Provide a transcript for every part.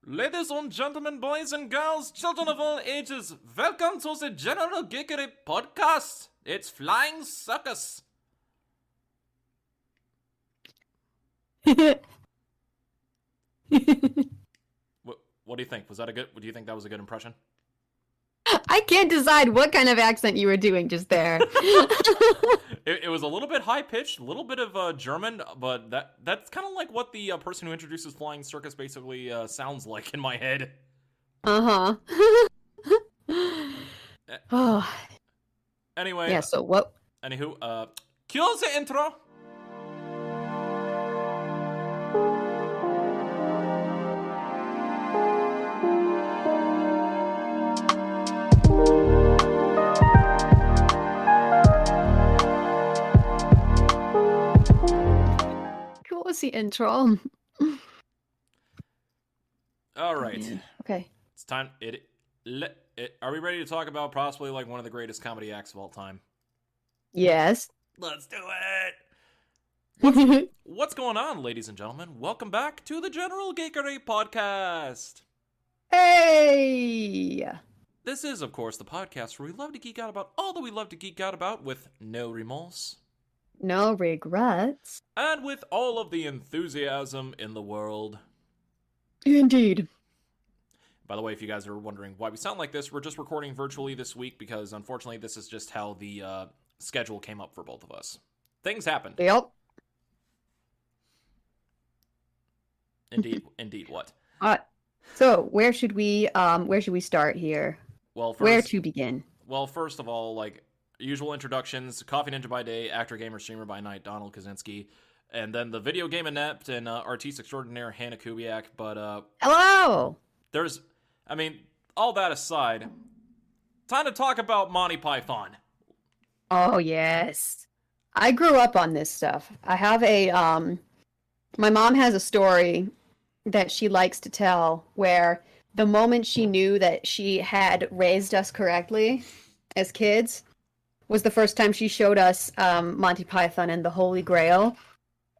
Ladies and gentlemen, boys and girls, children of all ages, welcome to the General Geekery podcast. It's Flying Circus. What do you think? Do you think that was a good impression? I can't decide what kind of accent you were doing just there. It was a little bit high-pitched, a little bit of German, but that's kind of like what the person who introduces Flying Circus basically sounds like in my head. Uh-huh. Oh. Anyway. Yeah, so what? Anywho, cue the intro. What was the intro? All right. Yeah. Okay. It's time. Are we ready to talk about possibly like one of the greatest comedy acts of all time? Yes. Let's do it. What's going on, ladies and gentlemen? Welcome back to the General Geekery podcast. Hey! This is, of course, the podcast where we love to geek out about all that we love to geek out about with no remorse. No regrets. And with all of the enthusiasm in the world. Indeed. By the way, if you guys are wondering why we sound like this, we're just recording virtually this week because, unfortunately, this is just how the schedule came up for both of us. Things happen. Yep. Indeed, what? So where should we start here? Well, where to begin? Well, first of all, like usual introductions: Coffee Ninja by day, actor, gamer, streamer by night, Donald Kaczynski, and then the video game inept and artiste extraordinaire Hannah Kubiak. But hello. All that aside, time to talk about Monty Python. Oh yes, I grew up on this stuff. I have my mom has a story that she likes to tell where the moment she knew that she had raised us correctly as kids was the first time she showed us Monty Python and the Holy Grail.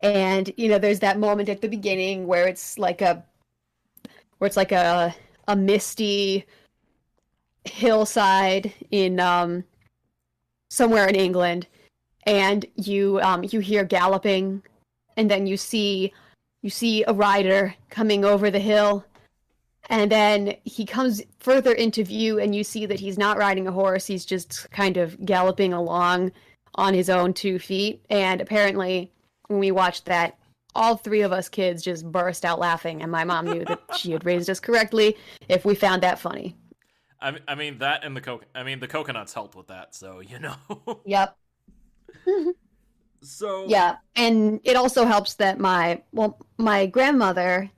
And, there's that moment at the beginning where it's like a misty hillside in somewhere in England, and you hear galloping, and then you see a rider coming over the hill, and then he comes further into view, and you see that he's not riding a horse, he's just kind of galloping along on his own 2 feet. And apparently when we watched that, all 3 of us kids just burst out laughing, and my mom knew that she had raised us correctly if we found that funny. I mean that and the coconuts helped with that, so Yep. So yeah, and it also helps that my grandmother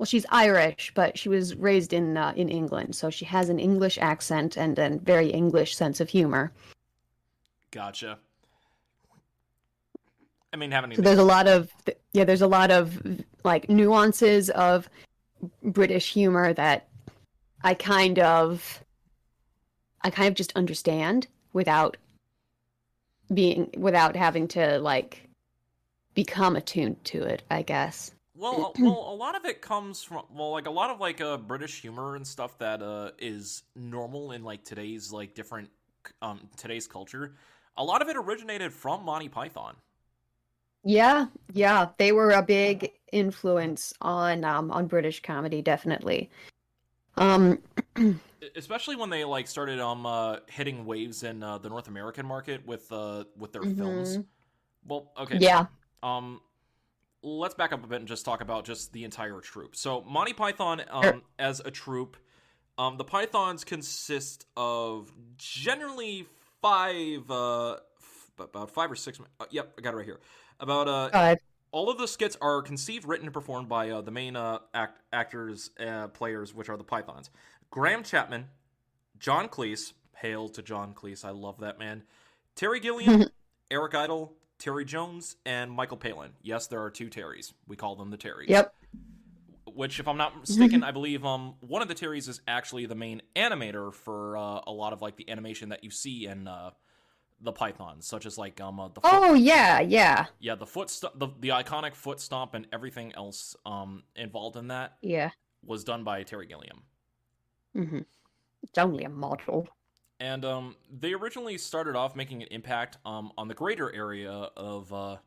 she's Irish, but she was raised in England, so she has an English accent and a very English sense of humor. Gotcha. So there's a lot of like nuances of British humor that I kind of just understand without having to like become attuned to it, I guess. Well, a lot of it comes from a lot of like British humor and stuff that is normal in like today's like different today's culture. A lot of it originated from Monty Python. Yeah, they were a big influence on British comedy, definitely. Especially when they like started hitting waves in the North American market with their films. Well, okay. Yeah. Let's back up a bit and just talk about just the entire troupe. So Monty Python as a troupe, the Pythons consist of generally about 5 or 6. Yep, I got it right here. About all of the skits are conceived, written, and performed by the main actors, players, which are the Pythons. Graham Chapman, John Cleese, hail to John Cleese, I love that man. Terry Gilliam, Eric Idle, Terry Jones, and Michael Palin. Yes, there are 2 Terrys. We call them the Terrys. Yep. Which, if I'm not mistaken, I believe one of the Terrys is actually the main animator for a lot of like the animation that you see in the pythons, such as like the foot, Oh yeah, yeah, yeah, the the iconic foot stomp and everything else involved in that yeah. was done by Terry Gilliam. Hmm. It's only a model. And they originally started off making an impact on the greater area of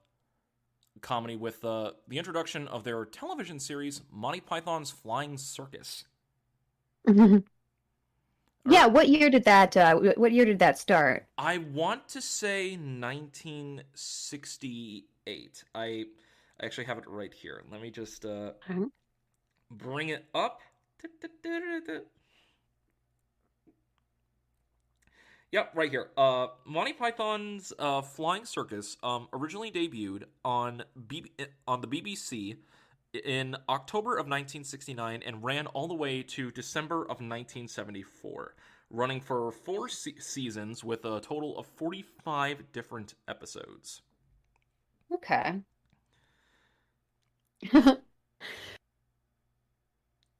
comedy with the introduction of their television series Monty Python's Flying Circus. Yeah, what year did that? What year did that start? I want to say 1968. I actually have it right here. Let me just bring it up. Yep, right here. Monty Python's Flying Circus originally debuted on the BBC in October of 1969 and ran all the way to December of 1974, running for 4 seasons with a total of 45 different episodes. Okay.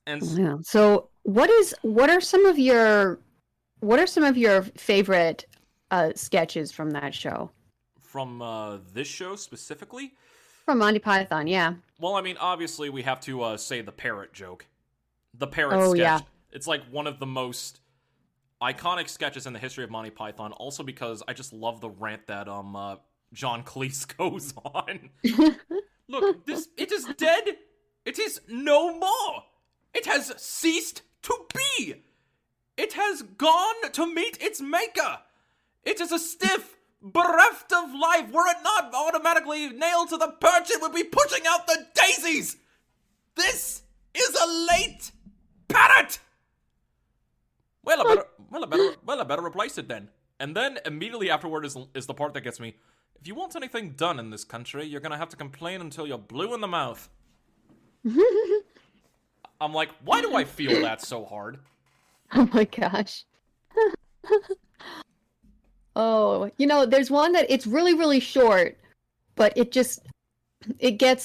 And Yeah. So, what are some of your favorite sketches from that show? from this show specifically, From Monty Python, yeah. well, I mean, obviously we have to say the parrot joke. The parrot Oh, sketch. yeah. It's like one of the most iconic sketches in the history of Monty Python, also because I just love the rant that John Cleese goes on. Look, it is dead. It is no more. It has ceased to be. It has gone to meet its maker. It is a stiff, bereft of life. Were it not automatically nailed to the perch, it would be pushing out the daisies. This is a late parrot. Well, I better replace it then. And then immediately afterward is the part that gets me. If you want anything done in this country, you're gonna have to complain until you're blue in the mouth. I'm like, why do I feel that so hard? Oh my gosh. Oh, there's one that it's really, really short, but it gets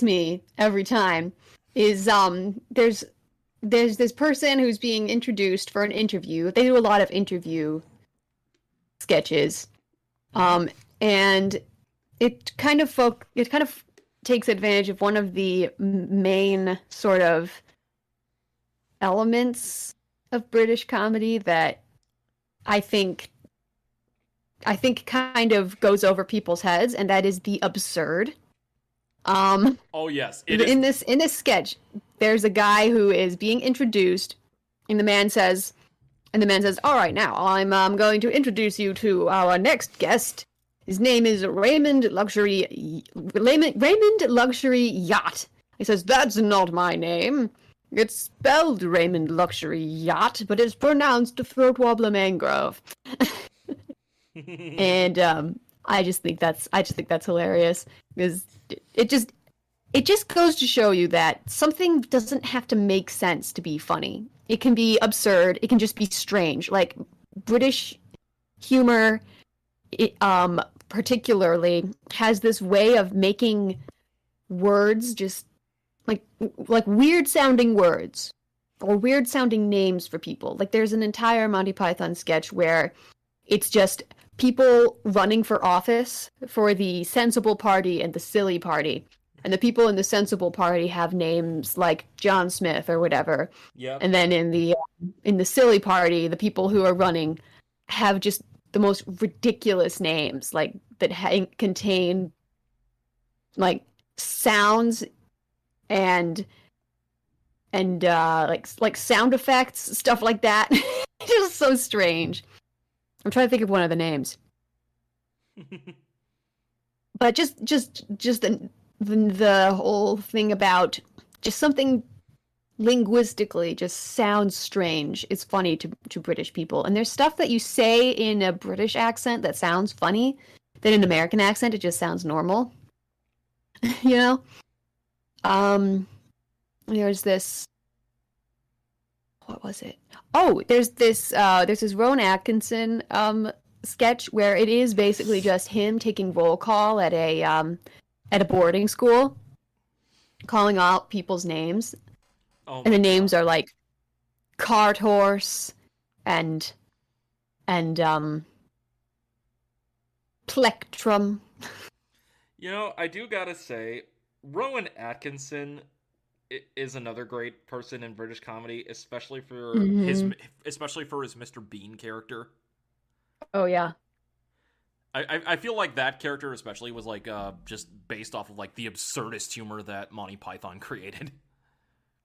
me every time. Is there's this person who's being introduced for an interview. They do a lot of interview sketches. And it kind of takes advantage of one of the main sort of elements of British comedy that I think kind of goes over people's heads, and that is the absurd. Oh yes, in this sketch, there's a guy who is being introduced, and the man says, "All right, now I'm going to introduce you to our next guest. His name is Raymond Luxury Yacht." He says, "That's not my name. It's spelled Raymond Luxury Yacht, but it's pronounced Throat Wobbler Mangrove." And I just think that's hilarious, because it just goes to show you that something doesn't have to make sense to be funny. It can be absurd. It can just be strange. Like British humor, particularly has this way of making words just like weird sounding words or weird sounding names for people. Like there's an entire Monty Python sketch where it's just people running for office for the sensible party and the silly party. And the people in the sensible party have names like John Smith or whatever. Yeah. And then in the silly party, the people who are running have just the most ridiculous names, like that contain like sounds and like sound effects, stuff like that. It's just so strange. I'm trying to think of one of the names. But just the whole thing about just something linguistically just sounds strange. It's funny to British people. And there's stuff that you say in a British accent that sounds funny, that in an American accent it just sounds normal. There's this, what was it? Oh, there's this Rowan Atkinson sketch where it is basically just him taking roll call at a boarding school, calling out people's names. Oh, and the names are like cart horse and plectrum. You know, I do gotta say, Rowan Atkinson is another great person in British comedy, especially for his Mr. Bean character. Oh yeah. I feel like that character especially was like just based off of like the absurdist humor that Monty Python created.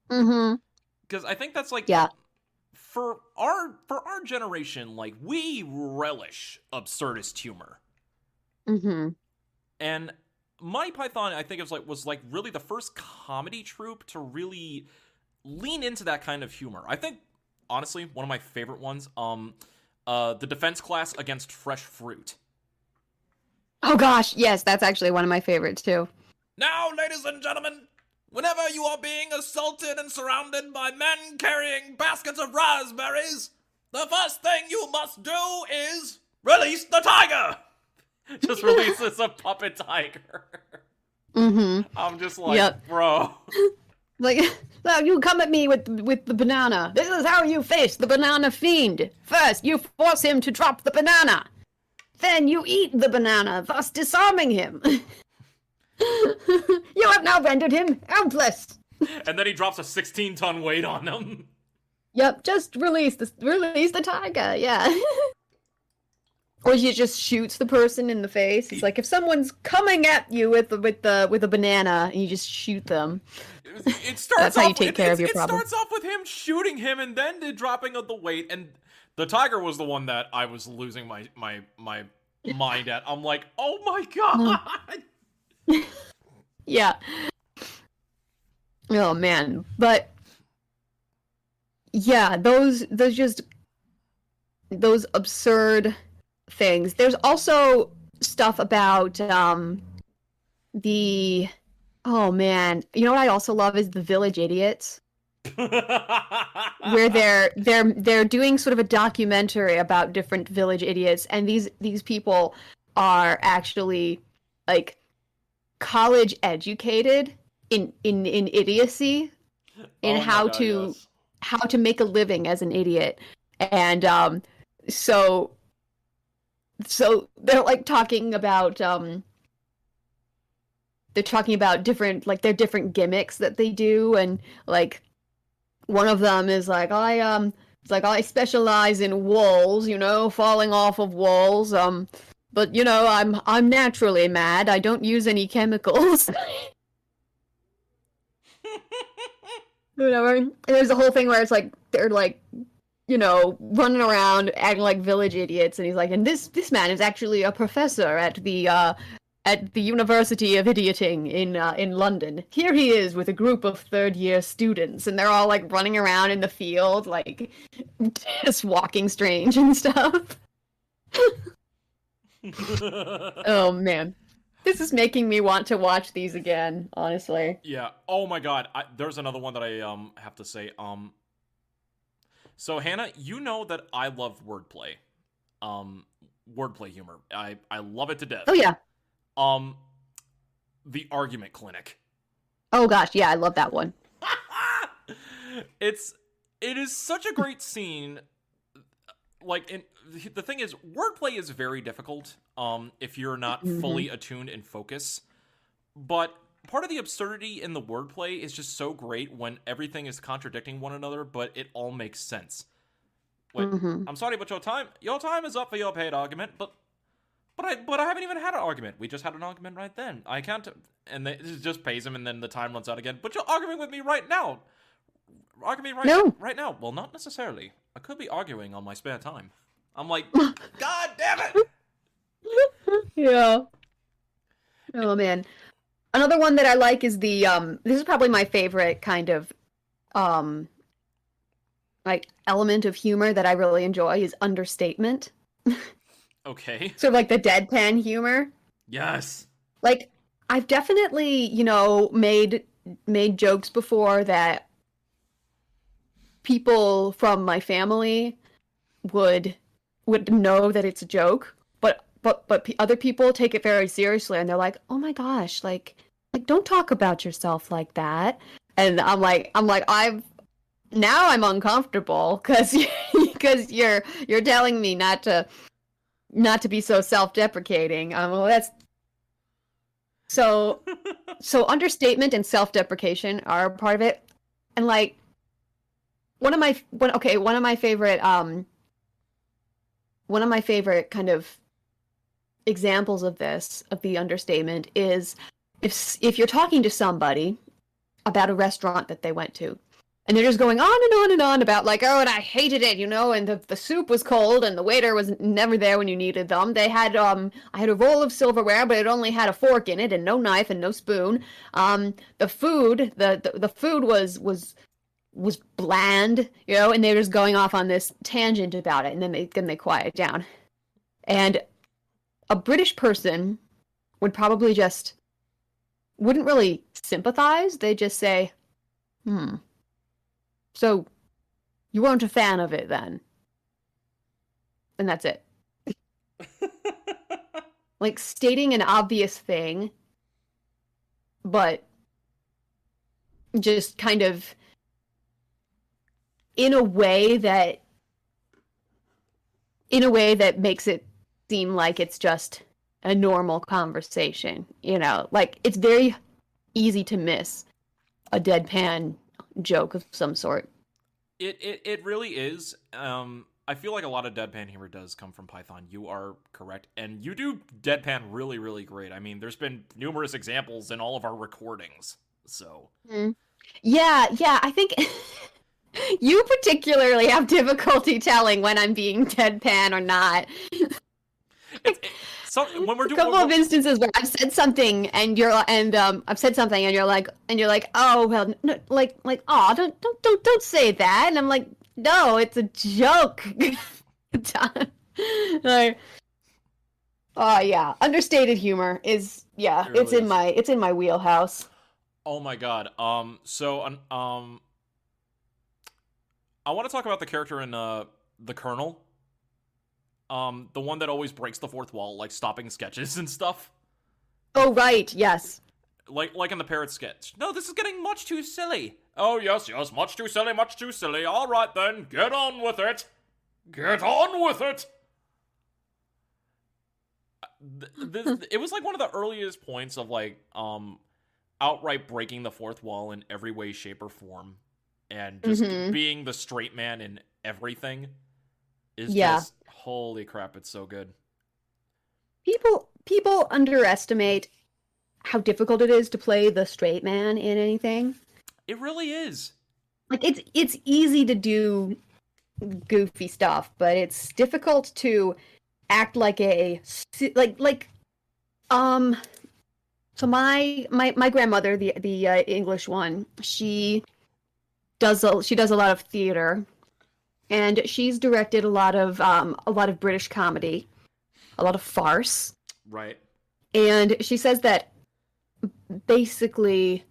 Mm-hmm. Because I think that's like Yeah. For our generation, like we relish absurdist humor. Mm-hmm. And Monty Python, I think, was really the first comedy troupe to really lean into that kind of humor. I think, honestly, one of my favorite ones, the defense class against fresh fruit. Oh gosh, yes, that's actually one of my favorites too. Now, ladies and gentlemen, whenever you are being assaulted and surrounded by men carrying baskets of raspberries, the first thing you must do is release the tiger! Just releases a puppet tiger. Mm-hmm. I'm just like, bro. Like, so you come at me with the banana. This is how you face the banana fiend. First, you force him to drop the banana. Then you eat the banana, thus disarming him. You have now rendered him helpless. And then he drops a 16-ton weight on him. Yep, just release the tiger, yeah. Or he just shoots the person in the face. It's like if someone's coming at you with a banana, and you just shoot them. That's how you take care of your problem. It starts off with him shooting him, and then the dropping of the weight. And the tiger was the one that I was losing my mind at. I'm like, oh my god. Yeah. Oh man, but yeah, those absurd things. There's also stuff about the oh man, you know what I also love is the Village Idiots, where they're doing sort of a documentary about different village idiots, and these people are actually like college educated in idiocy, in how to make a living as an idiot, and so they're like talking about different, like, their different gimmicks that they do, and like one of them is like, I specialize in walls, you know, falling off of walls, but you know, I'm naturally mad. I don't use any chemicals. Whatever. And there's a whole thing where it's like they're like, you know, running around acting like village idiots, and he's like, and this man is actually a professor at the University of Idioting in London. Here he is with a group of third-year students, and they're all like running around in the field, like just walking strange and stuff. Oh man, this is making me want to watch these again, honestly. Yeah. Oh my god. There's another one that I have to say. So Hannah, you know that I love wordplay. Wordplay humor. I love it to death. Oh yeah. The Argument Clinic. Oh gosh, yeah, I love that one. It is such a great scene. Like, the thing is, wordplay is very difficult if you're not fully attuned and focus. But part of the absurdity in the wordplay is just so great when everything is contradicting one another, but it all makes sense. Like, I'm sorry, but your time is up for your paid argument, but I haven't even had an argument. We just had an argument right then. I can't, and it just pays him, and then the time runs out again. But you're arguing with me right now. Arguing right now. Well, not necessarily. I could be arguing on my spare time. I'm like, God damn it! Yeah. Oh man. Another one that I like is the this is probably my favorite kind of like element of humor that I really enjoy is understatement. Okay. Sort of like the deadpan humor. Yes. Like, I've definitely, you know, made jokes before that people from my family would know that it's a joke, but other people take it very seriously, and they're like, "Oh my gosh, like don't talk about yourself like that." And I'm like I'm uncomfortable because you're telling me not to not to be so self-deprecating. Well, that's so understatement and self-deprecation are part of it, and like one of my favorite kind of examples of this, of the understatement, is if you're talking to somebody about a restaurant that they went to, and they're just going on and on and on about like, oh, and I hated it, and the soup was cold and the waiter was never there when you needed them. They had I had a roll of silverware, but it only had a fork in it and no knife and no spoon. The food was bland, and they're just going off on this tangent about it, and then they quiet down. And a British person would probably just wouldn't really sympathize. They just say, so you weren't a fan of it then. And that's it. Like stating an obvious thing, but just kind of in a way that makes it seem like it's just a normal conversation, like it's very easy to miss a deadpan joke of some sort. It really is. I feel like a lot of deadpan humor does come from Python. You are correct, and you do deadpan really, really great. I mean, there's been numerous examples in all of our recordings. So yeah, I think you particularly have difficulty telling when I'm being deadpan or not. So when we're doing a couple of instances where I've said something and I've said something and you're like, oh well, no, like oh don't say that, and I'm like, no, it's a joke. Like, oh yeah, understated humor is it's in my wheelhouse. Oh my god. So I want to talk about the character in The Colonel. The one that always breaks the fourth wall, like stopping sketches and stuff. Oh, right, yes. Like in the parrot sketch. No, this is getting much too silly. Oh, yes, much too silly, much too silly. All right, then, get on with it. Get on with it. It was like one of the earliest points of like, outright breaking the fourth wall in every way, shape, or form. And just being the straight man in everything is just, holy crap, it's so good. People underestimate how difficult it is to play the straight man in anything. It really is. Like it's easy to do goofy stuff, but it's difficult to act like so my grandmother, the English one, she does a lot of theater, and she's directed a lot of British comedy, a lot of farce. Right. And she says that basically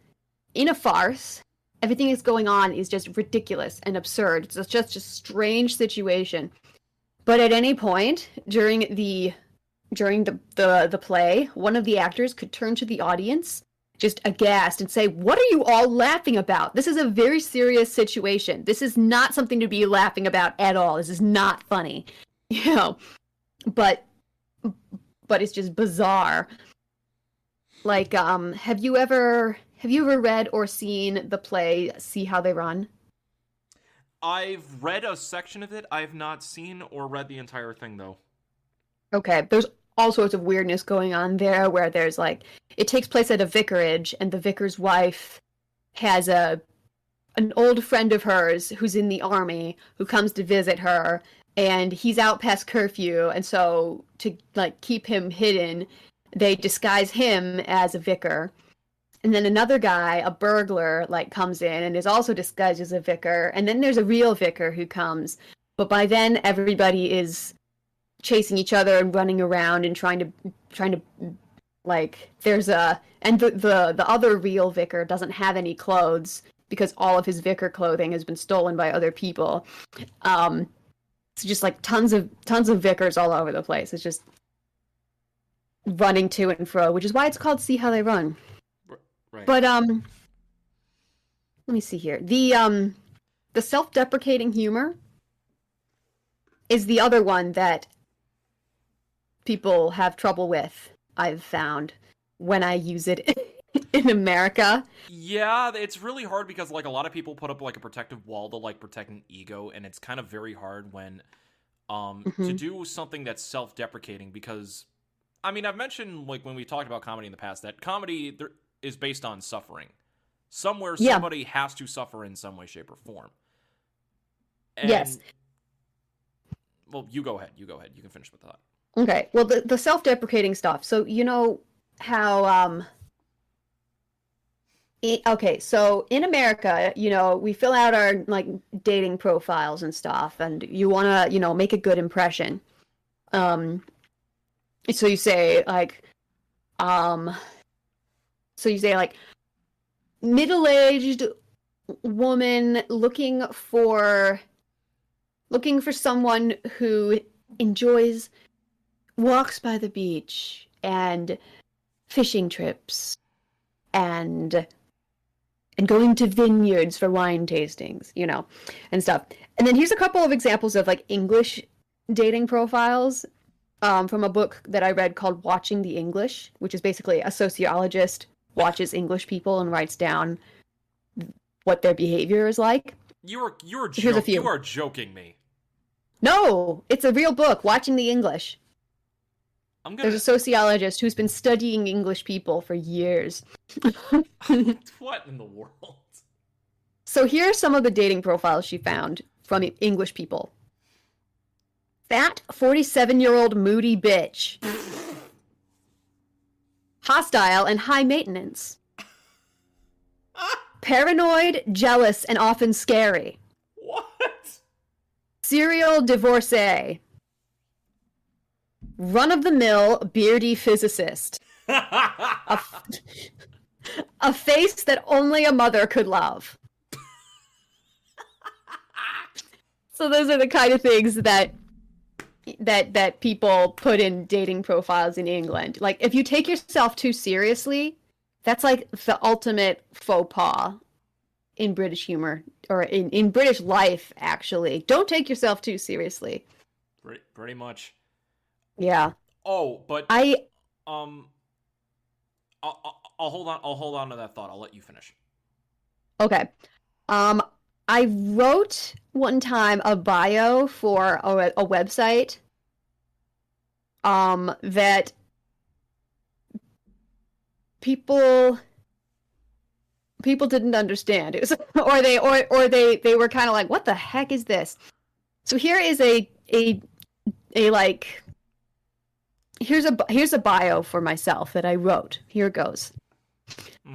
in a farce, everything that's going on is just ridiculous and absurd. It's just a strange situation. But at any point during the play, one of the actors could turn to the audience just aghast and say, "What are you all laughing about? This is a very serious situation. This is not something to be laughing about at all. This is not funny." But it's just bizarre. Like, have you ever read or seen the play See How They Run? I've read a section of it. I've not seen or read the entire thing, though. Okay, there's all sorts of weirdness going on there, where there's like, it takes place at a vicarage, and the vicar's wife has an old friend of hers who's in the army who comes to visit her, and he's out past curfew, and so to like keep him hidden, they disguise him as a vicar. And then another guy, a burglar, like comes in and is also disguised as a vicar. And then there's a real vicar who comes. But by then everybody is chasing each other and running around and trying to like, there's and the other real vicar doesn't have any clothes because all of his vicar clothing has been stolen by other people. It's just like tons of vicars all over the place. It's just running to and fro, which is why it's called See How They Run. Right. But let me see here. The self-deprecating humor is the other one that people have trouble with, I've found, when I use it in America. Yeah, it's really hard because like a lot of people put up like a protective wall to like protect an ego, and it's kind of very hard when to do something that's self-deprecating, because I mean, I've mentioned like when we talked about comedy in the past that comedy is based on suffering. Somewhere somebody has to suffer in some way, shape, or form. And, yes. Well, you go ahead. You can finish with that. Okay. Well, the self-deprecating stuff. So you know how okay, so in America, you know, we fill out our like dating profiles and stuff, and you want to, you know, make a good impression. So you say like, middle-aged woman looking for someone who enjoys walks by the beach and fishing trips and going to vineyards for wine tastings, you know, and stuff. And then here's a couple of examples of like English dating profiles from a book that I read called Watching the English, which is basically a sociologist watches English people and writes down what their behavior is like. You are joking me. No, it's a real book, Watching the English. There's a sociologist who's been studying English people for years. What in the world? So here are some of the dating profiles she found from English people. Fat, 47-year-old moody bitch. Hostile and high maintenance. Paranoid, jealous, and often scary. What? Serial divorcee. Run-of-the-mill beardy physicist. A face that only a mother could love. So those are the kind of things that people put in dating profiles in England. Like, if you take yourself too seriously, that's like the ultimate faux pas in British humor, or in British life, actually. Don't take yourself too seriously. Pretty much. Yeah. Oh, but I'll hold on to that thought. I'll let you finish. Okay. I wrote one time a bio for a website that people didn't understand. It was or they were kind of like, what the heck is this? So here is here's a bio for myself that I wrote. Here it goes.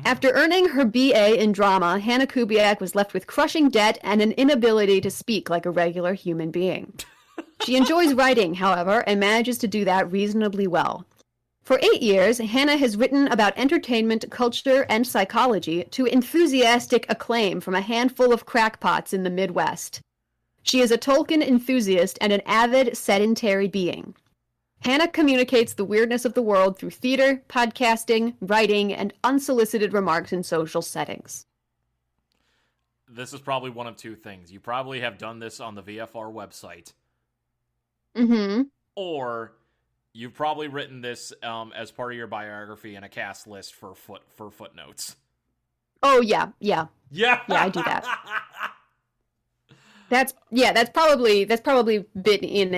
After earning her BA in drama, Hannah Kubiak was left with crushing debt and an inability to speak like a regular human being. She enjoys writing, however, and manages to do that reasonably well. For 8 years, Hannah has written about entertainment, culture, and psychology to enthusiastic acclaim from a handful of crackpots in the Midwest. She is a Tolkien enthusiast and an avid sedentary being. Hannah communicates the weirdness of the world through theater, podcasting, writing, and unsolicited remarks in social settings. This is probably one of two things. You probably have done this on the VFR website. Mm-hmm. Or you've probably written this as part of your biography in a cast list for footnotes. Oh, yeah. Yeah, I do that. That's probably been in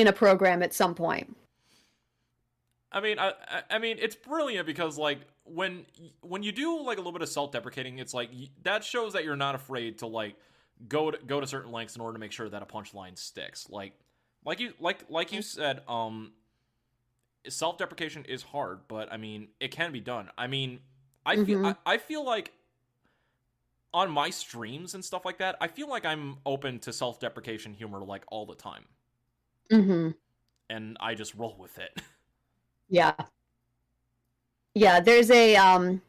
a program at some point. I mean, it's brilliant because like when you do like a little bit of self-deprecating, it's like that shows that you're not afraid to like go to certain lengths in order to make sure that a punchline sticks. Like you said, self-deprecation is hard, but I mean, it can be done. I mean, I feel like on my streams and stuff like that, I feel like I'm open to self-deprecation humor like all the time. Mm-hmm. And I just roll with it. Yeah. Yeah, there's a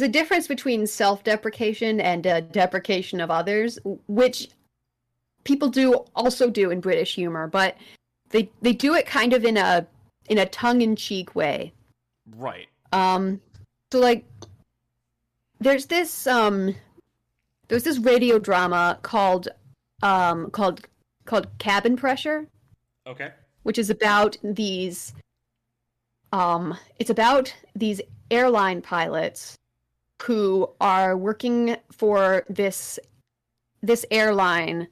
difference between self-deprecation and deprecation of others, which people also do in British humor, but they do it kind of in a tongue-in-cheek way. Right. So like there's this radio drama called Cabin Pressure. Okay. which is about these. It's about these airline pilots who are working for this airline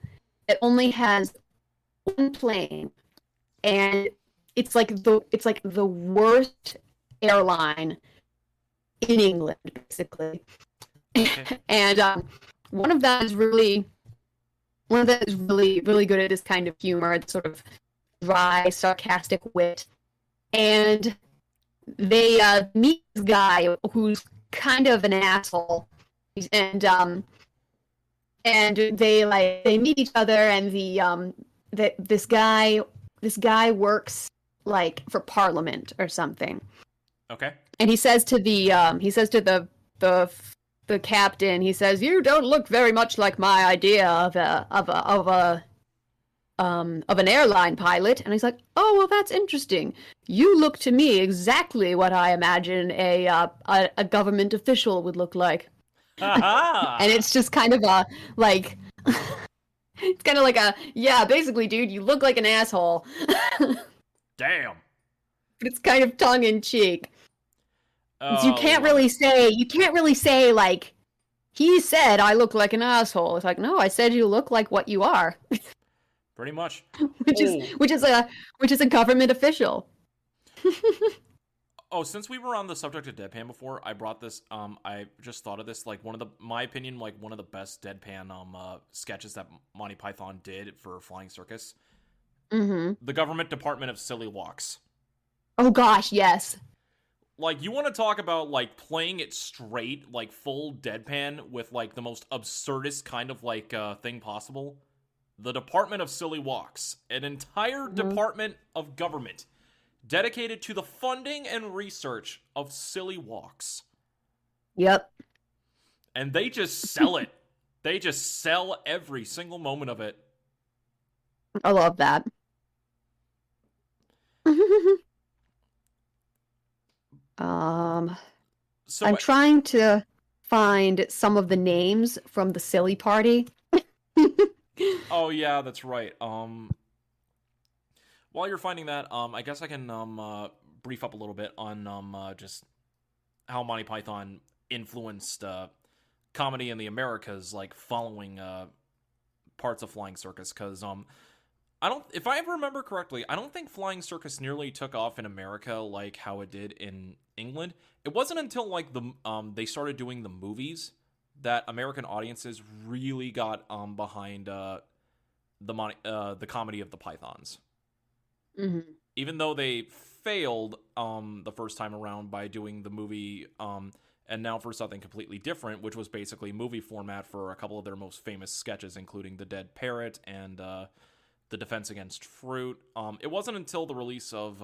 that only has one plane, and it's like the worst airline in England, basically. Okay. And one of them is really really good at this kind of humor, sort of dry, sarcastic wit. And they meet this guy who's kind of an asshole, and they meet each other, and this guy works like for Parliament or something. Okay. And he says to the captain, he says, "You don't look very much like my idea of an airline pilot." And he's like, "Oh, well, that's interesting. You look to me exactly what I imagine a government official would look like." And it's just kind of a like, it's kind of like a, yeah, basically, dude, you look like an asshole. Damn. But it's kind of tongue in cheek. Oh, You can't really say like, he said I look like an asshole. It's like, no, I said you look like what you are. Pretty much. which is a government official. Oh, since we were on the subject of Deadpan before, I brought this. I just thought of this. Like my opinion, like one of the best Deadpan sketches that Monty Python did for Flying Circus. Mm-hmm. The Government Department of Silly Walks. Oh gosh, yes. Like, you want to talk about like playing it straight, like full deadpan with like the most absurdist kind of like thing possible. The Department of Silly Walks, an entire department of government dedicated to the funding and research of silly walks. Yep. And they just sell it. They just sell every single moment of it. I love that. So I'm trying to find some of the names from the silly party. Oh yeah, that's right. While you're finding that, I guess I can brief up a little bit on just how Monty Python influenced comedy in the Americas, like following parts of Flying Circus. Because if I ever remember correctly, I don't think Flying Circus nearly took off in America like how it did in England. It wasn't until like they started doing the movies that American audiences really got behind the comedy of the Pythons. Mm-hmm. Even though they failed the first time around by doing the movie, and now for something completely different, which was basically movie format for a couple of their most famous sketches, including The Dead Parrot and The Defense Against Fruit. It wasn't until the release of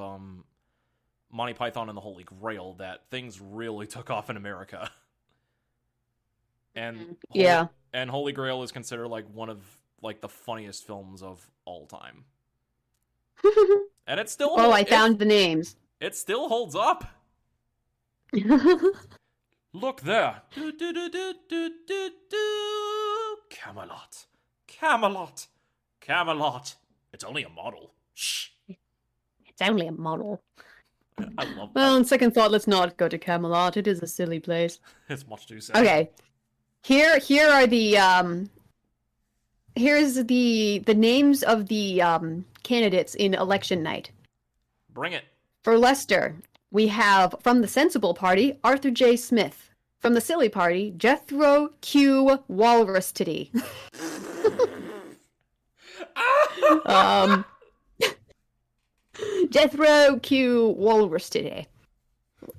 Monty Python and the Holy Grail that things really took off in America. And Holy Grail is considered like one of like the funniest films of all time. And it still I found the names. It still holds up. Look there. Camelot. Camelot. Camelot. It's only a model. Shh. It's only a model. I love that. Well, on second thought, let's not go to Camelot. It is a silly place. It's much too sad. Okay. Here are the here's the names of the candidates in election night. Bring it. For Leicester, we have from the Sensible Party, Arthur J. Smith. From the Silly Party, Jethro Q. Walrus Titty. Jethro Q. Walrus Titty.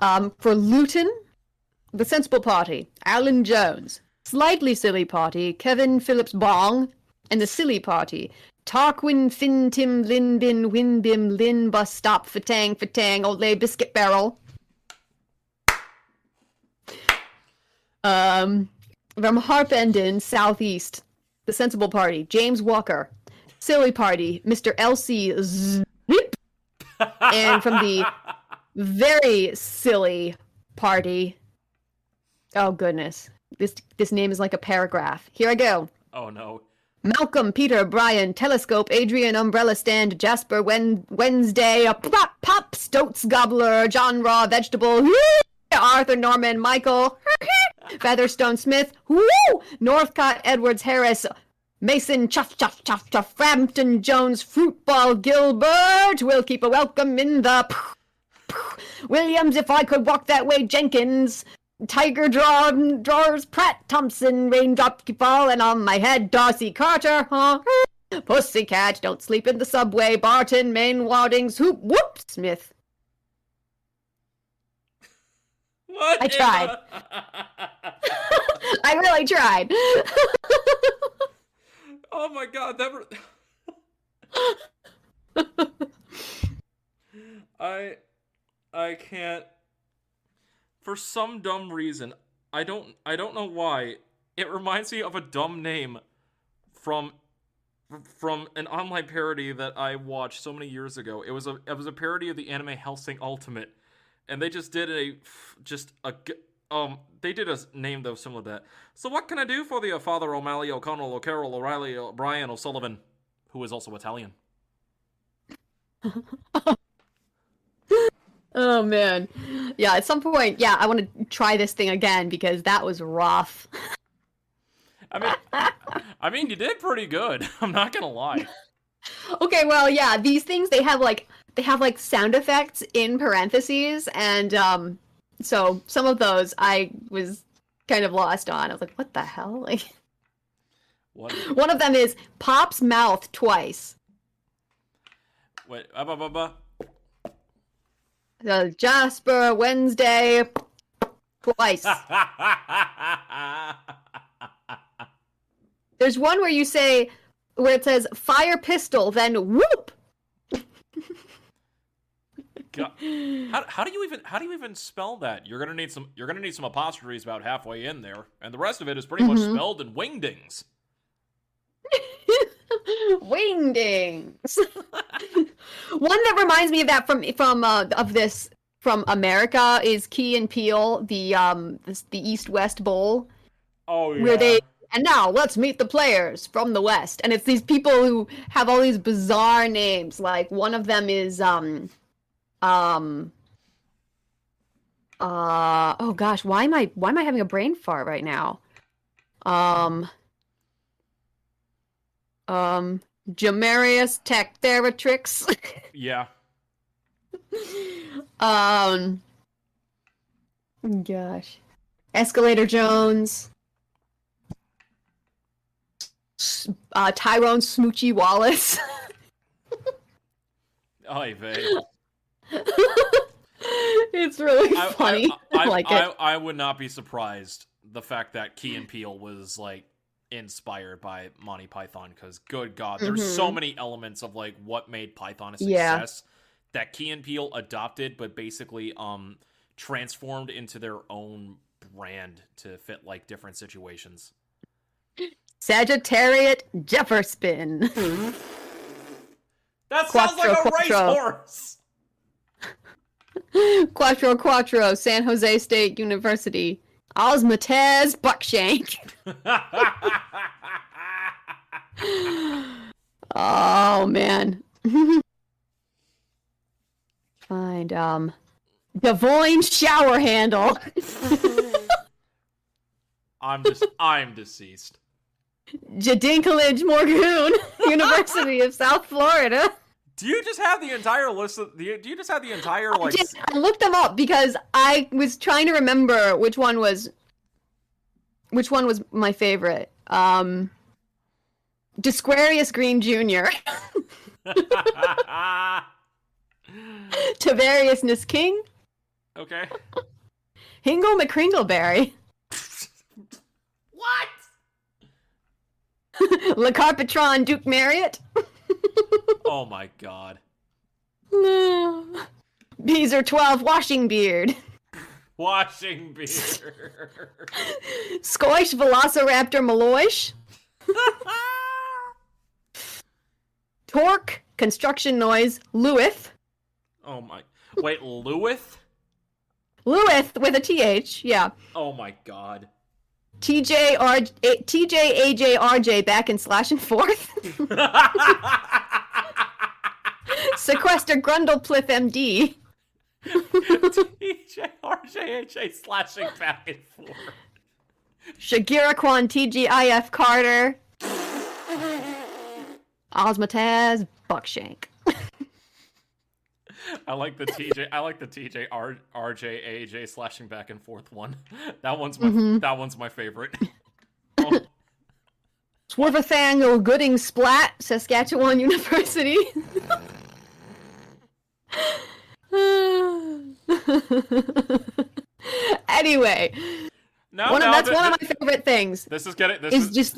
For Luton, the Sensible Party, Alan Jones. Slightly Silly Party, Kevin Phillips Bong. And the Silly Party, Tarquin Fin Tim Lin Bin Win Bim Lin Bus Stop Fatang Old Lay Biscuit Barrel. From Harpenden, Southeast, the Sensible Party, James Walker. Silly Party, Mr. L.C. Zip. And from the very silly party, oh goodness, this name is like a paragraph. Here I go. Oh no. Malcolm, Peter, Brian, Telescope, Adrian, Umbrella Stand, Jasper, Wednesday, Pop, Stoats, Gobbler, John Raw, Vegetable, Arthur, Norman, Michael, Featherstone, Smith, Northcott, Edwards, Harris, Mason, Chuff, Frampton, Jones, Fruitball, Gilbert, we'll keep a welcome in the Williams, if I could walk that way, Jenkins, Tiger Drawers, Pratt, Thompson, Raindrop keep falling on my head, Darcy Carter, Pussycat, don't sleep in the subway, Barton, Maine, Waddings, Smith. What? I tried. I really tried. Oh my god, I can't. For some dumb reason, I don't know why. It reminds me of a dumb name from an online parody that I watched so many years ago. It was a parody of the anime Hellsing Ultimate, and they just did they did a name that was similar to that. So what can I do for the Father O'Malley, O'Connell, O'Carroll, O'Reilly, O'Brien, O'Sullivan, who is also Italian? Oh man. Yeah, at some point, I want to try this thing again because that was rough. I mean, you did pretty good. I'm not gonna lie. Okay, well, yeah, these things they have sound effects in parentheses, and so some of those I was kind of lost on. I was like, what the hell? Like, what? One of them is Pop's mouth twice. Wait, Jasper, Wednesday, twice. There's one where it says fire pistol, then whoop. God. How do you even spell that? You're gonna need some apostrophes about halfway in there, and the rest of it is pretty much spelled in wingdings. Wingdings. One that reminds me of that from America is Key and Peele, the East-West Bowl. Oh yeah. And now let's meet the players from the West, and it's these people who have all these bizarre names. Like one of them is oh gosh, why am I having a brain fart right now? Jamarius Tactheratrix. Yeah. Gosh. Escalator Jones. Tyrone Smoochie Wallace. Oy vey. It's really funny. I like it. I would not be surprised the fact that Key and Peele was like inspired by Monty Python, because good God, there's so many elements of like what made Python a success that Key and Peele adopted, but basically transformed into their own brand to fit like different situations. Sagittarius Jefferspin. That sounds like a racehorse. Quattro, San Jose State University. Osmatez Buckshank. Oh man. Find Devoyne Shower Handle. I'm deceased. Jadinklage Morgoon, University of South Florida. Do you just have the entire list of do you just have the entire like I looked them up because I was trying to remember which one was my favorite. Disquarius Green Jr. Tavarius King. Okay. Hingle McCringleberry. What? Le Carpetron Duke Marriott. Oh my God. Beezer 12 Washing Beard. Washing beard. Scoish Velociraptor Maloish. Torque Construction Noise Lewith. Oh my. Wait, Lewith? Lewith with a TH, yeah. Oh my God. TJ back and slash and forth. Sequester Grundleplith MD. TJRJHA slashing back and forth. Shagira Kwan TGIF Carter. Osmotaz Buckshank. I like the TJ RJAJ slashing back and forth one. That one's my favorite. Oh. Swervathang Gooding Splat, Saskatchewan University. Anyway, that's one of my favorite things. Just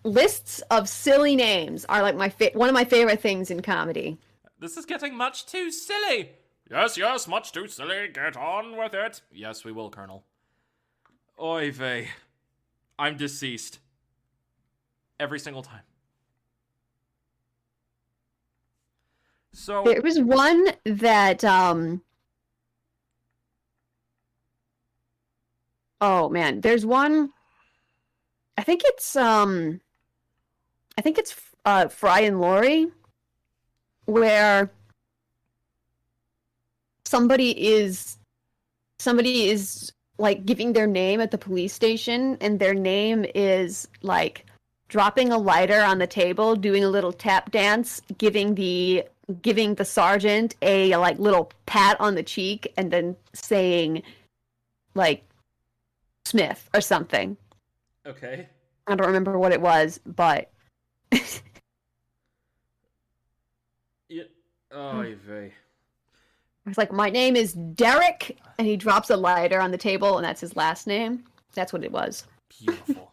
lists of silly names are like one of my favorite things in comedy. This is getting much too silly. Yes, much too silly. Get on with it. Yes, we will, Colonel. Oy vey. I'm deceased. Every single time. So there was one that oh man, there's one. I think it's Fry and Laurie, where somebody is like giving their name at the police station, and their name is like dropping a lighter on the table, doing a little tap dance, giving the sergeant a like little pat on the cheek, and then saying like Smith or something. Okay. I don't remember what it was, but yeah. Oy vey. It's like, my name is Derek, and he drops a lighter on the table, and that's his last name. That's what it was. Beautiful.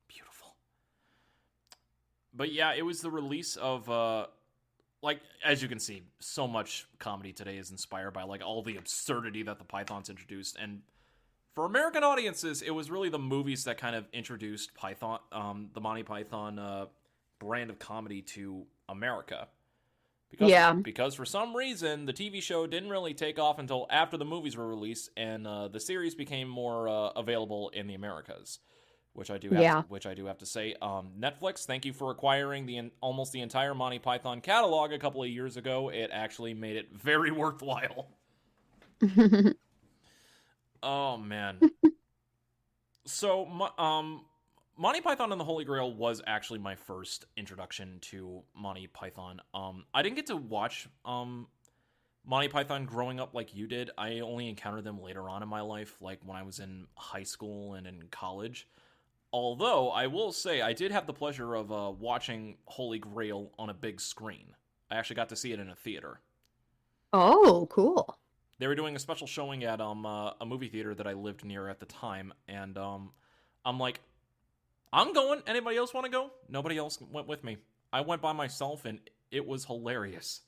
Beautiful. But yeah, it was the release of, like, as you can see, so much comedy today is inspired by, like, all the absurdity that the Pythons introduced. And for American audiences, it was really the movies that kind of introduced Python, the Monty Python brand of comedy to America. Because for some reason, the TV show didn't really take off until after the movies were released, and the series became more available in the Americas, which I do have to say. Netflix, thank you for acquiring almost the entire Monty Python catalog a couple of years ago. It actually made it very worthwhile. Oh man. So, Monty Python and the Holy Grail was actually my first introduction to Monty Python. I didn't get to watch Monty Python growing up like you did. I only encountered them later on in my life, like when I was in high school and in college. Although, I will say, I did have the pleasure of watching Holy Grail on a big screen. I actually got to see it in a theater. Oh, cool. They were doing a special showing at a movie theater that I lived near at the time, and I'm like, I'm going. Anybody else want to go? Nobody else went with me. I went by myself, and it was hilarious.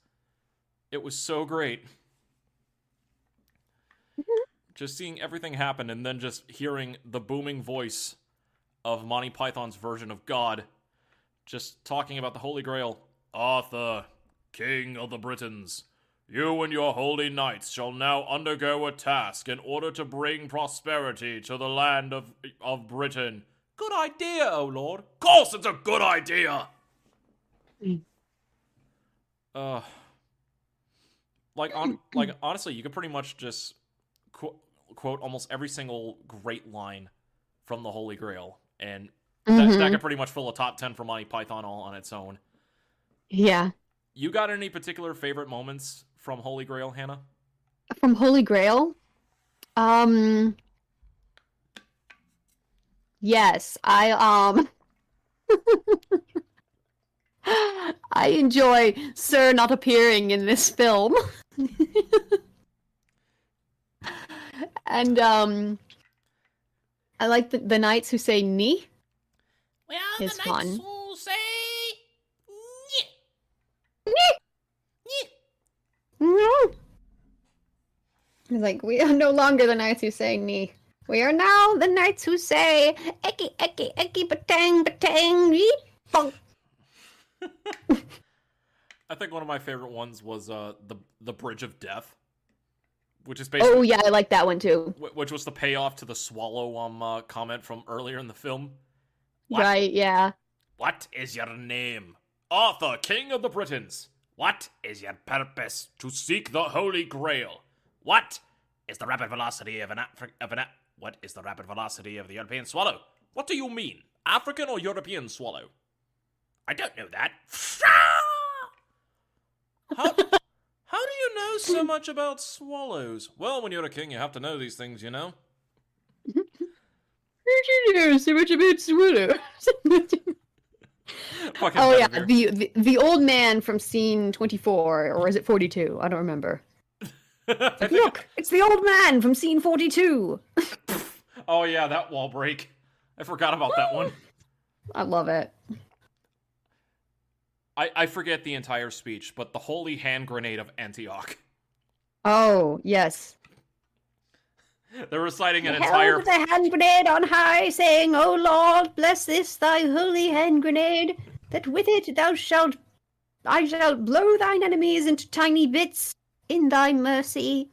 It was so great. Just seeing everything happen, and then just hearing the booming voice of Monty Python's version of God, just talking about the Holy Grail. Arthur, King of the Britons, you and your holy knights shall now undergo a task in order to bring prosperity to the land of Britain. Good idea, oh lord. Of course it's a good idea! Honestly, you could pretty much just quote almost every single great line from the Holy Grail, and that could pretty much fill a top 10 for Monty Python all on its own. Yeah. You got any particular favorite moments from Holy Grail, Hannah? From Holy Grail? Yes, I enjoy Sir not appearing in this film. And I like the knights who say "ni." Well, is the fun. knights who say No. It's like, we are no longer the knights who say "ni." We are now the knights who say "eki eki eki batang batang ni bong." I think one of my favorite ones was the Bridge of Death. which is basically... Oh, yeah, I like that one, too. Which was the payoff to the swallow comment from earlier in the film. What? Right, yeah. What is your name? Arthur, King of the Britons. What is your purpose? To seek the Holy Grail. What is the rapid velocity of What is the rapid velocity of the European swallow? What do you mean? African or European swallow? I don't know that. How do you know so much about swallows? Well, when you're a king, you have to know these things, you know? How do you know so much about swallows? Oh yeah, the old man from scene 24, or is it 42? I don't remember. Look, it's the old man from scene 42. Oh yeah, that wall break. I forgot about that one. I love it. I forget the entire speech, but the holy hand grenade of Antioch. Oh, yes. They're reciting an entire... Held the hand grenade on high, saying, "O Lord, bless this thy holy hand grenade, that with it I shall blow thine enemies into tiny bits in thy mercy."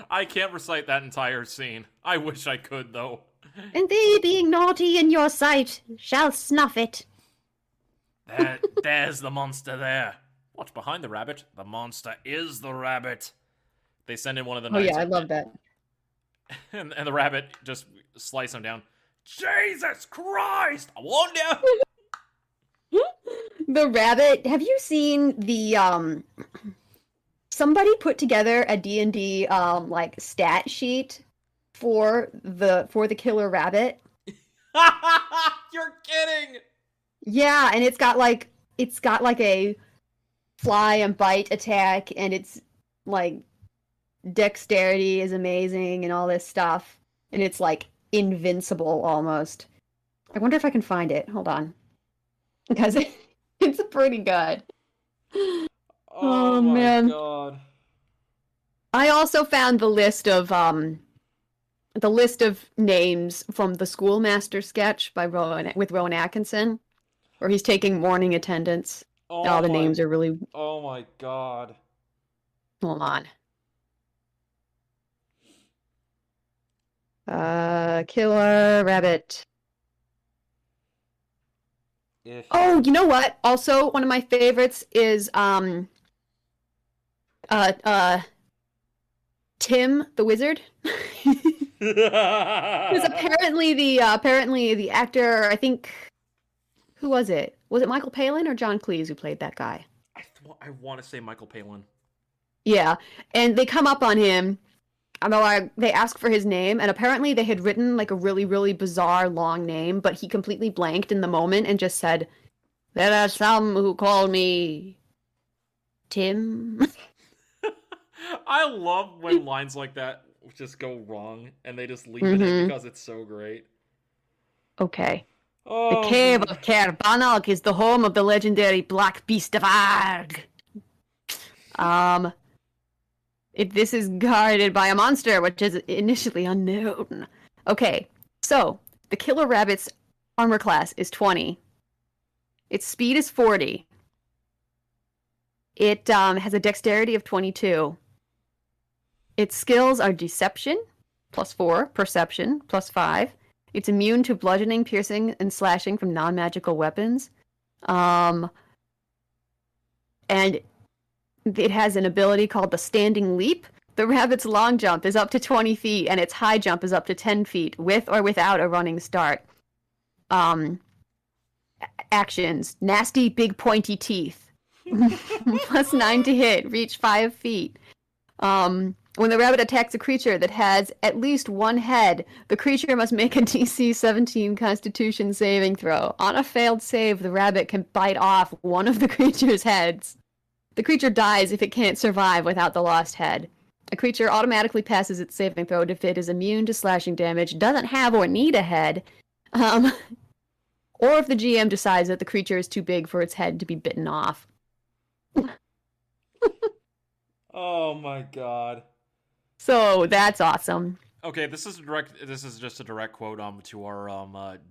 I can't recite that entire scene. I wish I could, though. "And they, being naughty in your sight, shall snuff it." There's the monster there. What's behind the rabbit? The monster is the rabbit. They send in one of the knights. Oh yeah, I love that. And the rabbit just slice him down. Jesus Christ! I warned you! The rabbit, have you seen the, somebody put together a D&D, like, stat sheet for the killer rabbit? You're kidding! Yeah, and it's got like a fly and bite attack, and it's like dexterity is amazing and all this stuff, and it's like invincible almost. I wonder if I can find it. Hold on, because it's pretty good. Oh my man. God. I also found the list of names from the Schoolmaster sketch by Rowan Atkinson, where he's taking morning attendance. All the names are really... Oh my God. Hold on. Killer rabbit. Oh, you know what? Also, one of my favorites is Tim the Wizard. Because apparently the actor, I think, who was it? Was it Michael Palin or John Cleese who played that guy? I want to say Michael Palin. Yeah, and they come up on him, they ask for his name, and apparently they had written like a really, really bizarre long name, but he completely blanked in the moment and just said, "There are some who call me Tim." I love when lines like that just go wrong, and they just leave it in because it's so great. Okay. Oh, the cave of Caer Bannog is the home of the legendary Black Beast of Arg. This is guarded by a monster, which is initially unknown. Okay, so the killer rabbit's armor class is 20. Its speed is 40. It has a dexterity of 22. Its skills are deception, +4, perception, +5. It's immune to bludgeoning, piercing, and slashing from non-magical weapons. And it has an ability called the Standing Leap. The rabbit's long jump is up to 20 feet, and its high jump is up to 10 feet, with or without a running start. Actions. Nasty, big, pointy teeth. +9 to hit. Reach 5 feet. When the rabbit attacks a creature that has at least one head, the creature must make a DC 17 Constitution saving throw. On a failed save, the rabbit can bite off one of the creature's heads. The creature dies if it can't survive without the lost head. A creature automatically passes its saving throw if it is immune to slashing damage, doesn't have or need a head, or if the GM decides that the creature is too big for its head to be bitten off. Oh my God. So that's awesome. Okay, this is just a direct quote to our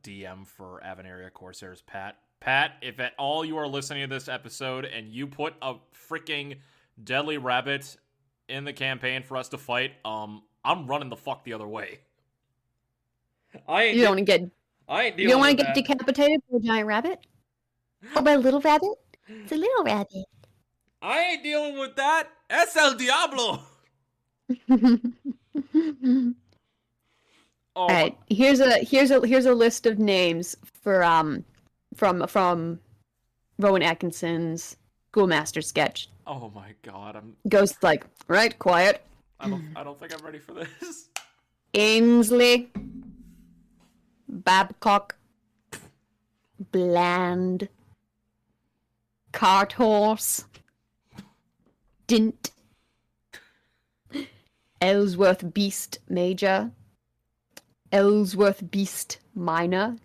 DM for Avon Area Corsairs, Pat. Pat, if at all you are listening to this episode and you put a freaking deadly rabbit in the campaign for us to fight, I'm running the fuck the other way. You don't want to get decapitated by a giant rabbit? Or by a little rabbit? It's a little rabbit. I ain't dealing with that. Es el diablo. All right, here's a list of names for from Rowan Atkinson's Schoolmaster sketch. Oh my god, Goes like, right, quiet. I don't think I'm ready for this. Ainsley, Babcock, Bland, Cart Horse, Dint, Ellsworth Beast Major, Ellsworth Beast Minor,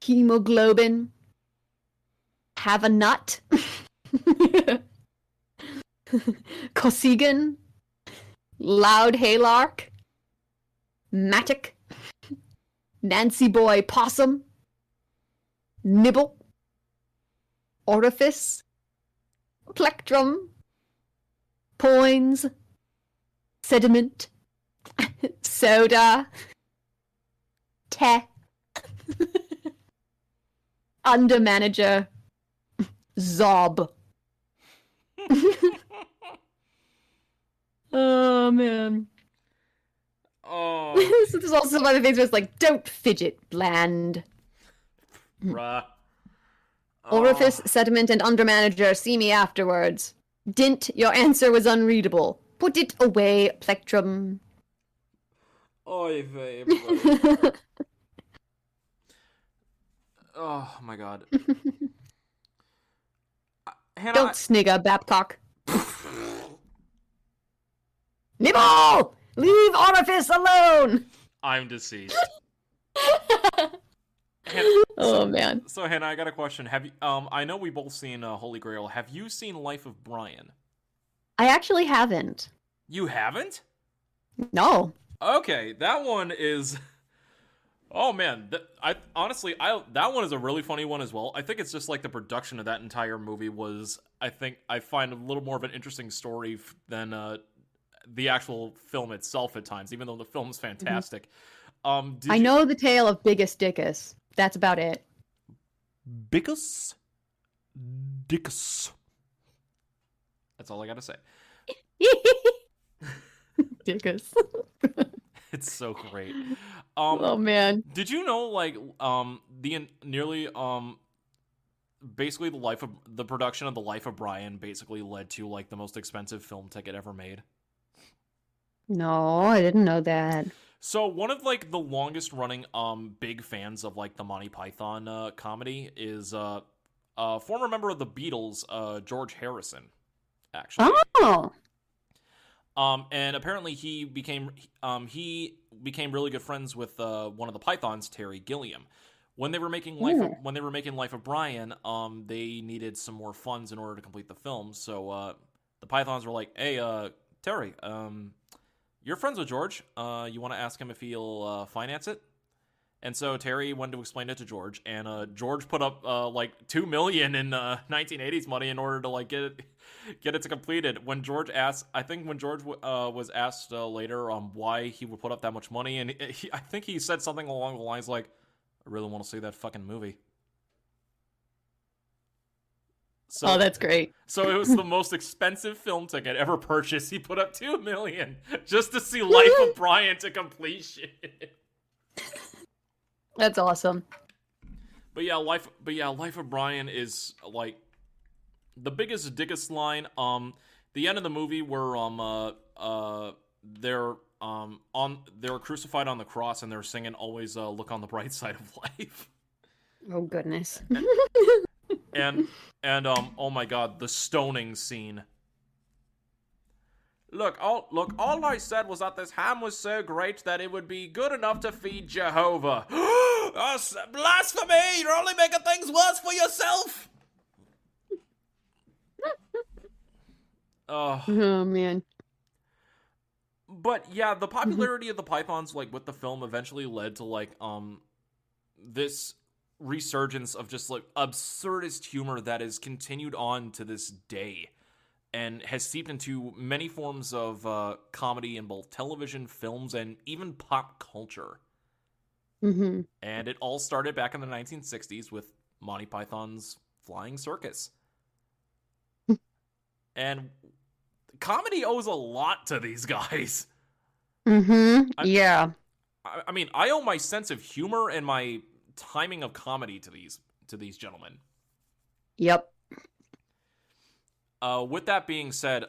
Hemoglobin, Have a Nut, Cossigan, Loud Haylark, Matic, Nancy Boy Possum, Nibble, Orifice, Plectrum, Poins, Sediment, Soda, Te, Undermanager, Zob. Oh, man. Oh. There's also some other things where it's like, don't fidget, Bland. Bruh. Orifice, Sediment, and Undermanager, see me afterwards. Dint, your answer was unreadable. Put it away, Plectrum. Oy vey, oh my god. Hannah, Don't snigger, Babcock. Nibble! Leave Orifice alone! I'm deceased. Oh, man. So Hannah, I got a question. Have you? I know we both seen Holy Grail. Have you seen Life of Brian? I actually haven't. You haven't? No. Okay, that one is. Oh man, that one is a really funny one as well. I think it's just like the production of that entire movie was. I find a little more of an interesting story than the actual film itself at times, even though the film's fantastic. I know the tale of Biggest Dickus. That's about it. Biggest Dickus. That's all I gotta say. Dickus. It's so great. Oh man. Did you know like basically the production of The Life of Brian basically led to like the most expensive film ticket ever made? No, I didn't know that. So one of like the longest running big fans of like the Monty Python comedy is a former member of the Beatles, George Harrison, actually. Oh. And apparently he became really good friends with one of the Pythons, Terry Gilliam. When they were making Life of Brian, they needed some more funds in order to complete the film. So the Pythons were like, "Hey, Terry, you're friends with George. You want to ask him if he'll finance it?" And so Terry went to explain it to George, and George put up like $2 million in 1980s money in order to like get it to complete it. When George was asked later why he would put up that much money, and I think he said something along the lines like, "I really want to see that fucking movie." So, that's great. So it was the most expensive film ticket ever purchased. He put up $2 million just to see Life of Brian to completion. That's awesome. But yeah, Life of Brian is like the biggest dickest line. The end of the movie where they're crucified on the cross and they're singing "Always Look on the Bright Side of Life." Oh goodness. And oh my god, the stoning scene. Look, all I said was that this ham was so great that it would be good enough to feed Jehovah. Blasphemy! You're only making things worse for yourself! Oh man. But yeah, the popularity of the Pythons, like with the film, eventually led to like this resurgence of just like absurdist humor that is continued on to this day. and has seeped into many forms of comedy in both television, films, and even pop culture. Mm-hmm. And it all started back in the 1960s with Monty Python's Flying Circus. And comedy owes a lot to these guys. Mm-hmm. Yeah. I mean, I owe my sense of humor and my timing of comedy to these gentlemen. Yep. With that being said,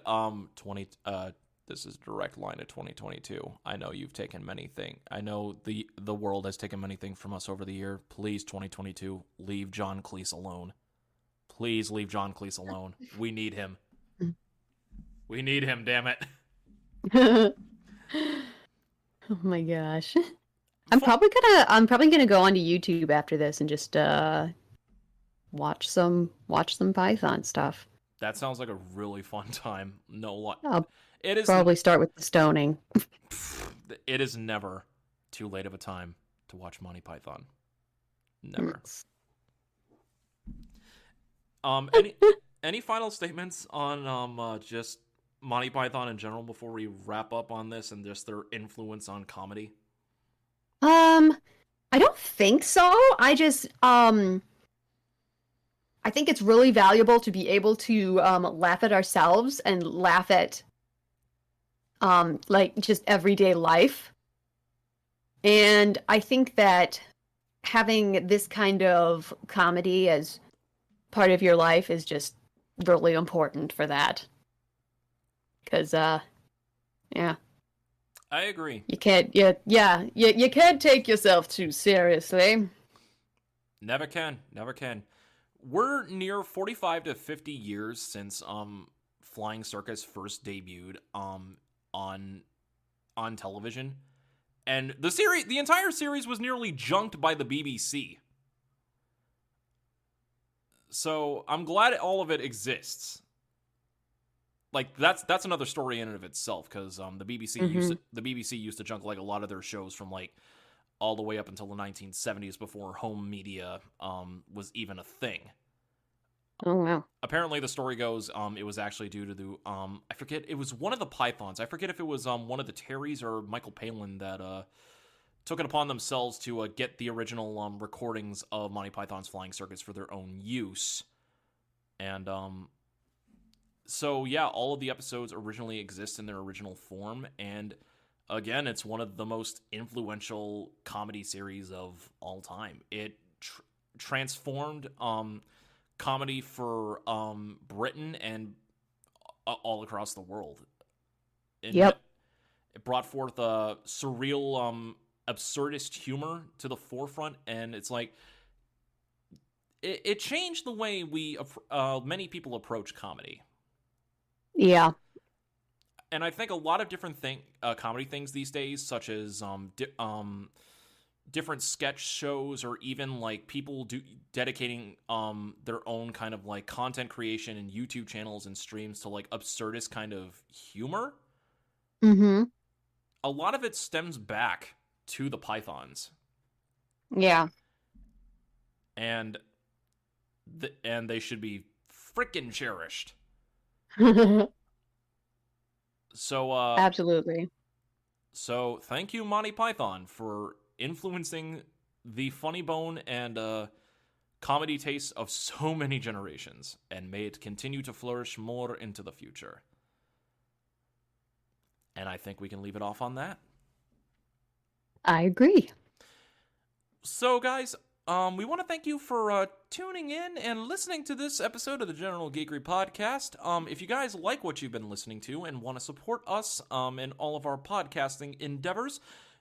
this is direct line to 2022. I know you've taken many things. I know the world has taken many things from us over the year. Please, 2022, leave John Cleese alone. Please leave John Cleese alone. We need him. We need him, damn it. Oh my gosh. I'm probably gonna go onto YouTube after this and just watch some Python stuff. That sounds like a really fun time. No lie. I'll It is probably start with the stoning. It is never too late of a time to watch Monty Python. Never. Any final statements on just Monty Python in general before we wrap up on this and just their influence on comedy? I don't think so. I just I think it's really valuable to be able to laugh at ourselves and laugh at like just everyday life. And I think that having this kind of comedy as part of your life is just really important for that. Because yeah. I agree. You can't you can't take yourself too seriously. Never can. We're near 45 to 50 years since Flying Circus first debuted on television. And the entire series was nearly junked by the BBC. So, I'm glad all of it exists. Like that's another story in and of itself, because the BBC used to junk like a lot of their shows from like all the way up until the 1970s before home media was even a thing. Oh wow! Apparently, the story goes it was actually due to the I forget, it was one of the Pythons. I forget if it was one of the Terrys or Michael Palin that took it upon themselves to get the original recordings of Monty Python's Flying Circus for their own use, and so, yeah, all of the episodes originally exist in their original form, and again, it's one of the most influential comedy series of all time. It transformed comedy for Britain and all across the world. It brought forth a surreal, absurdist humor to the forefront, and it's like, it changed the way many people approach comedy. Yeah. And I think a lot of different comedy things these days, such as different sketch shows, or even like people dedicating their own kind of like content creation and YouTube channels and streams to like absurdist kind of humor. Mm-hmm. A lot of it stems back to the Pythons. Yeah. And they should be freaking cherished. So absolutely. So thank you, Monty Python, for influencing the funny bone and comedy tastes of so many generations, and may it continue to flourish more into the future. And I think we can leave it off on that. I agree. So, guys, we want to thank you for tuning in and listening to this episode of the General Geekery Podcast. If you guys like what you've been listening to and want to support us in all of our podcasting endeavors,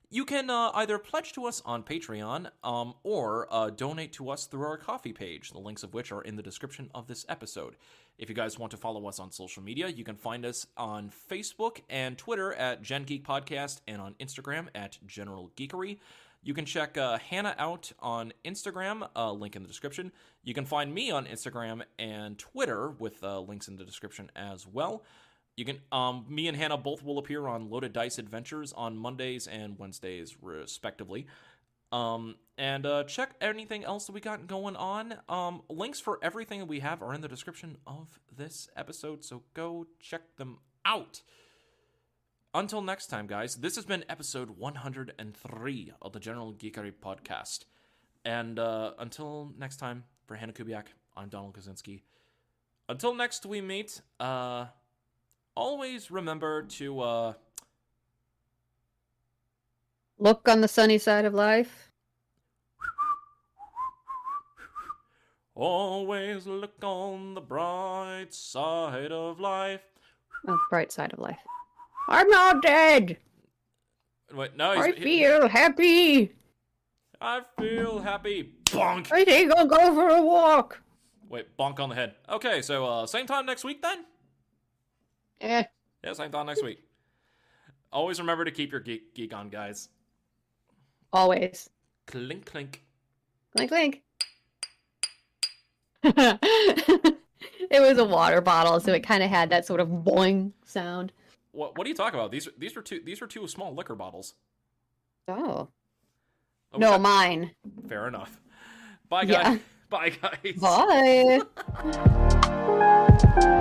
you can either pledge to us on Patreon or donate to us through our Ko-fi page, the links of which are in the description of this episode. If you guys want to follow us on social media, you can find us on Facebook and Twitter at Gen Geek Podcast, and on Instagram at General Geekery. You can check Hannah out on Instagram, link in the description. You can find me on Instagram and Twitter with links in the description as well. You can, me and Hannah both will appear on Loaded Dice Adventures on Mondays and Wednesdays, respectively. And check anything else that we got going on. Links for everything that we have are in the description of this episode, so go check them out. Until next time, guys, this has been episode 103 of the General Geekery podcast. And until next time, for Hannah Kubiak, I'm Donald Kaczynski. Until next we meet, always remember to look on the sunny side of life. Always look on the bright side of life. Oh, bright side of life. I'm not dead. Wait, no, I feel happy. I feel happy. Bonk. I think I'll go for a walk. Wait, bonk on the head. Okay, so same time next week then? Yeah, same time next week. Always remember to keep your geek on, guys. Always. Clink, clink. Clink, clink. It was a water bottle, so it kind of had that sort of boing sound. What are you talking about? These were two small liquor bottles. Oh. No, mine. Fair enough. Bye, guys. Yeah. Bye, guys. Bye.